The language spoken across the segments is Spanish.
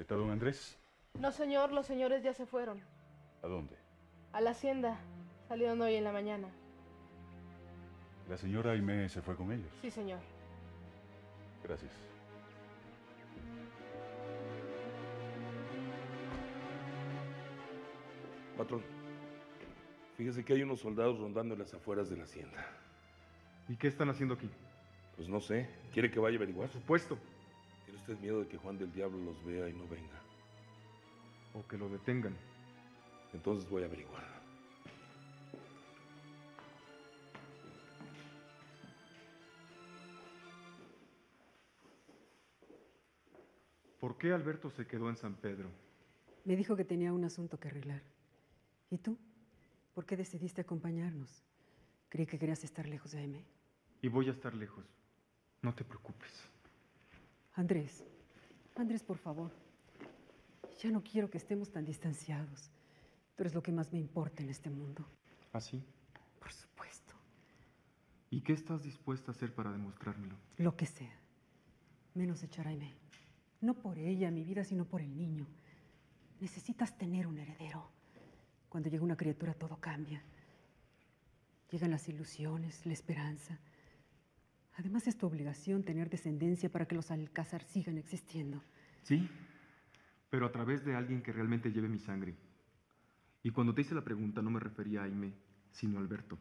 ¿Está don Andrés? No, señor, los señores ya se fueron. ¿A dónde? A la hacienda. Salieron hoy en la mañana. ¿La señora Aimé se fue con ellos? Sí, señor. Gracias. Patrón, fíjese que hay unos soldados rondando en las afueras de la hacienda. ¿Y qué están haciendo aquí? Pues no sé, ¿quiere que vaya a averiguar? Por supuesto. ¿Tiene usted miedo de que Juan del Diablo los vea y no venga? O que lo detengan. Entonces voy a averiguar. ¿Por qué Alberto se quedó en San Pedro? Me dijo que tenía un asunto que arreglar. ¿Y tú? ¿Por qué decidiste acompañarnos? Creí que querías estar lejos de Aimé. Y voy a estar lejos. No te preocupes. Andrés, Andrés, por favor. Ya no quiero que estemos tan distanciados. Tú eres lo que más me importa en este mundo. ¿Ah, sí? Por supuesto. ¿Y qué estás dispuesta a hacer para demostrármelo? Lo que sea. Menos echar a Aimé. No por ella, mi vida, sino por el niño. Necesitas tener un heredero. Cuando llega una criatura, todo cambia. Llegan las ilusiones, la esperanza. Además, es tu obligación tener descendencia para que los Alcázar sigan existiendo. Sí, pero a través de alguien que realmente lleve mi sangre. Y cuando te hice la pregunta, no me refería a Aimé, sino a Alberto.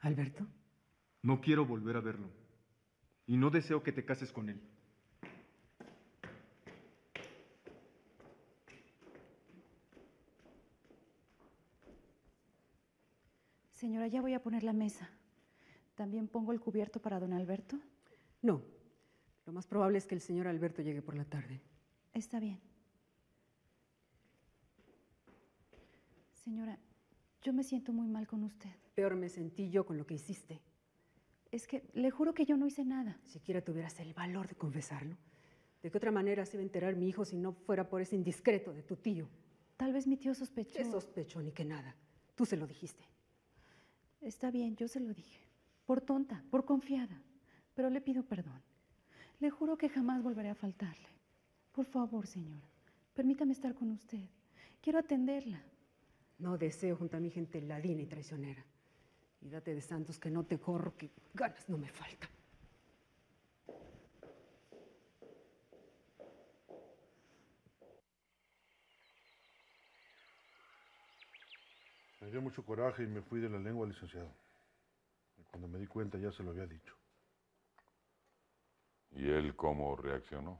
¿Alberto? No quiero volver a verlo. Y no deseo que te cases con él. Señora, ya voy a poner la mesa. ¿También pongo el cubierto para don Alberto? No. Lo más probable es que el señor Alberto llegue por la tarde. Está bien. Señora, yo me siento muy mal con usted. Peor me sentí yo con lo que hiciste. Es que le juro que yo no hice nada. Siquiera tuvieras el valor de confesarlo. ¿De qué otra manera se iba a enterar mi hijo si no fuera por ese indiscreto de tu tío? Tal vez mi tío sospechó. ¿Qué sospechó ni que nada? Tú se lo dijiste. Está bien, yo se lo dije. Por tonta, por confiada. Pero le pido perdón. Le juro que jamás volveré a faltarle. Por favor, señora, permítame estar con usted. Quiero atenderla. No deseo junto a mi gente ladina y traicionera. Y date de santos que no te corro, que ganas no me faltan. Me dio mucho coraje y me fui de la lengua, licenciado. Y cuando me di cuenta ya se lo había dicho. ¿Y él cómo reaccionó?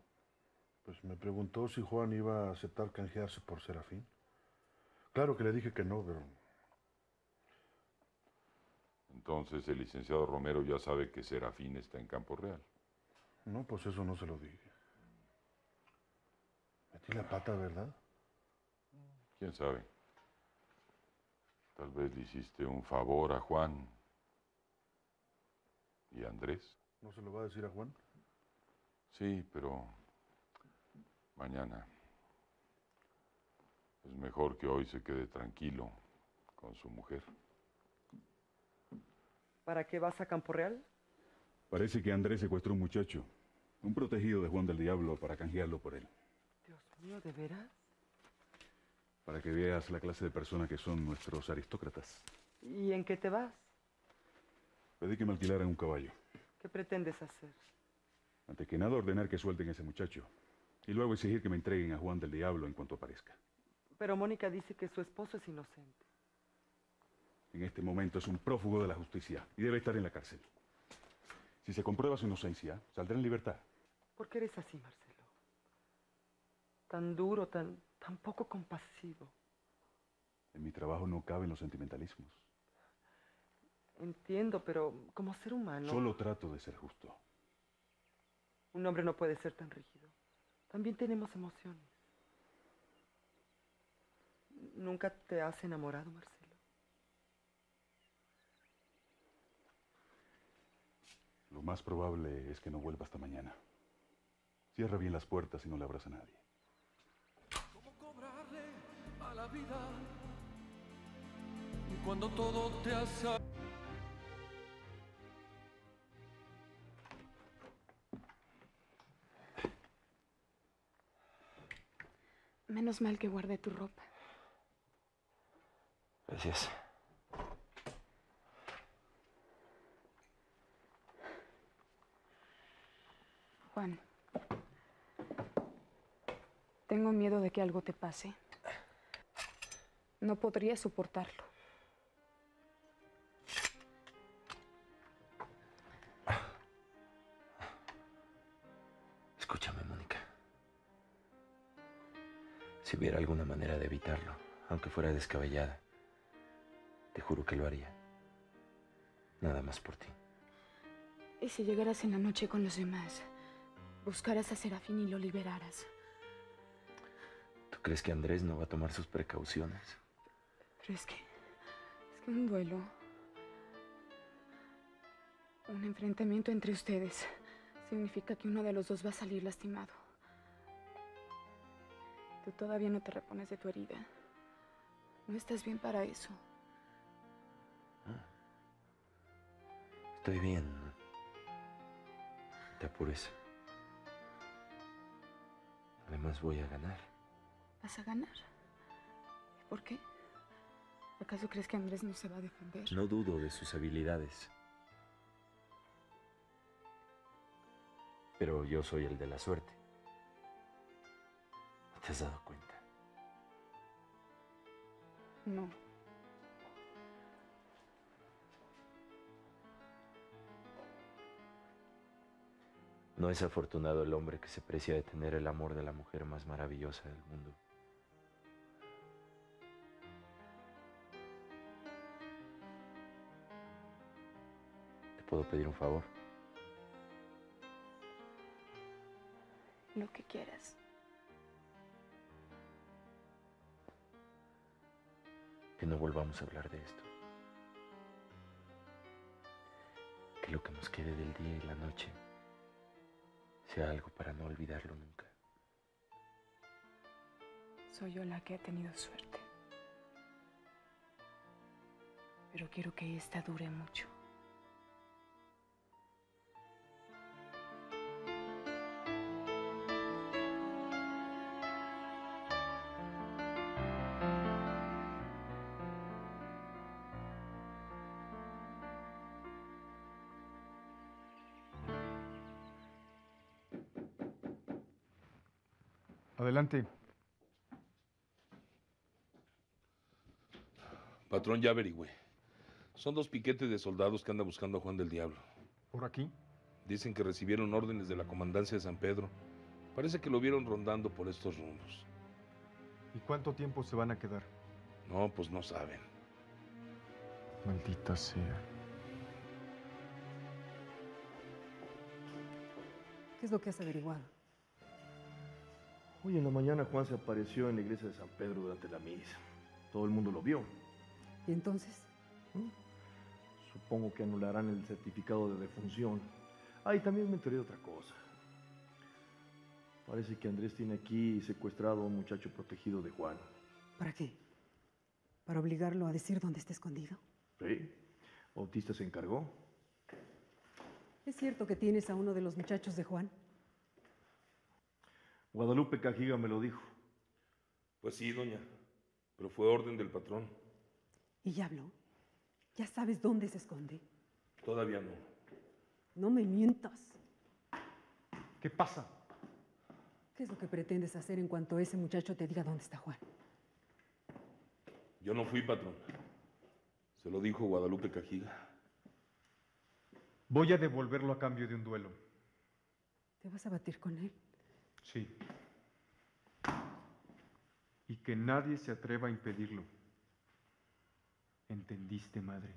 Pues me preguntó si Juan iba a aceptar canjearse por Serafín. Claro que le dije que no, pero... Entonces el licenciado Romero ya sabe que Serafín está en Campo Real. No, pues eso no se lo dije. Metí la pata, ¿verdad? ¿Quién sabe? Tal vez le hiciste un favor a Juan y a Andrés. ¿No se lo va a decir a Juan? Sí, pero mañana. Es mejor que hoy se quede tranquilo con su mujer. ¿Para qué vas a Campo Real? Parece que Andrés secuestró un muchacho, un protegido de Juan del Diablo, para canjearlo por él. Dios mío, ¿de veras? Para que veas la clase de personas que son nuestros aristócratas. ¿Y en qué te vas? Pedí que me alquilaran un caballo. ¿Qué pretendes hacer? Antes que nada, ordenar que suelten a ese muchacho. Y luego exigir que me entreguen a Juan del Diablo en cuanto aparezca. Pero Mónica dice que su esposo es inocente. En este momento es un prófugo de la justicia y debe estar en la cárcel. Si se comprueba su inocencia, saldrá en libertad. ¿Por qué eres así, Marcelo? Tan duro, tan poco compasivo. En mi trabajo no caben los sentimentalismos. Entiendo, pero como ser humano... Solo trato de ser justo. Un hombre no puede ser tan rígido. También tenemos emociones. ¿Nunca te has enamorado, Marcelo? Lo más probable es que no vuelva hasta mañana. Cierra bien las puertas y no le abras a nadie. ¿Cómo cobrarle a la vida cuando todo te hace... Menos mal que guardé tu ropa. Gracias. Juan, tengo miedo de que algo te pase. No podría soportarlo. Escúchame, Mónica. Si hubiera alguna manera de evitarlo, aunque fuera descabellada, te juro que lo haría. Nada más por ti. ¿Y si llegaras en la noche con los demás? Buscaras a Serafín y lo liberaras. ¿Tú crees que Andrés no va a tomar sus precauciones? Pero es que un duelo, un enfrentamiento entre ustedes, significa que uno de los dos va a salir lastimado. Tú todavía no te repones de tu herida. No estás bien para eso. Estoy bien. No te apures. Además voy a ganar. ¿Vas a ganar? ¿Por qué? ¿Acaso crees que Andrés no se va a defender? No dudo de sus habilidades. Pero yo soy el de la suerte. ¿No te has dado cuenta? No. No es afortunado el hombre que se precia de tener el amor de la mujer más maravillosa del mundo. ¿Te puedo pedir un favor? Lo que quieras. Que no volvamos a hablar de esto. Que lo que nos quede del día y la noche sea algo para no olvidarlo nunca. Soy yo la que ha tenido suerte. Pero quiero que esta dure mucho. Adelante. Patrón, ya averigüé. Son 2 piquetes de soldados que andan buscando a Juan del Diablo. ¿Por aquí? Dicen que recibieron órdenes de la comandancia de San Pedro. Parece que lo vieron rondando por estos rumbos. ¿Y cuánto tiempo se van a quedar? No, pues no saben. Maldita sea. ¿Qué es lo que has averiguado? Hoy en la mañana Juan se apareció en la iglesia de San Pedro durante la misa. Todo el mundo lo vio. ¿Y entonces? Supongo que anularán el certificado de defunción. Ah, y también me enteré de otra cosa. Parece que Andrés tiene aquí secuestrado a un muchacho protegido de Juan. ¿Para qué? ¿Para obligarlo a decir dónde está escondido? Sí. Bautista se encargó. ¿Es cierto que tienes a uno de los muchachos de Juan? Guadalupe Cajiga me lo dijo. Pues sí, doña. Pero fue orden del patrón. ¿Y ya habló? ¿Ya sabes dónde se esconde? Todavía no. No me mientas. ¿Qué pasa? ¿Qué es lo que pretendes hacer en cuanto ese muchacho te diga dónde está Juan? Yo no fui, patrón. Se lo dijo Guadalupe Cajiga. Voy a devolverlo a cambio de un duelo. ¿Te vas a batir con él? Sí. Y que nadie se atreva a impedirlo. ¿Entendiste, madre?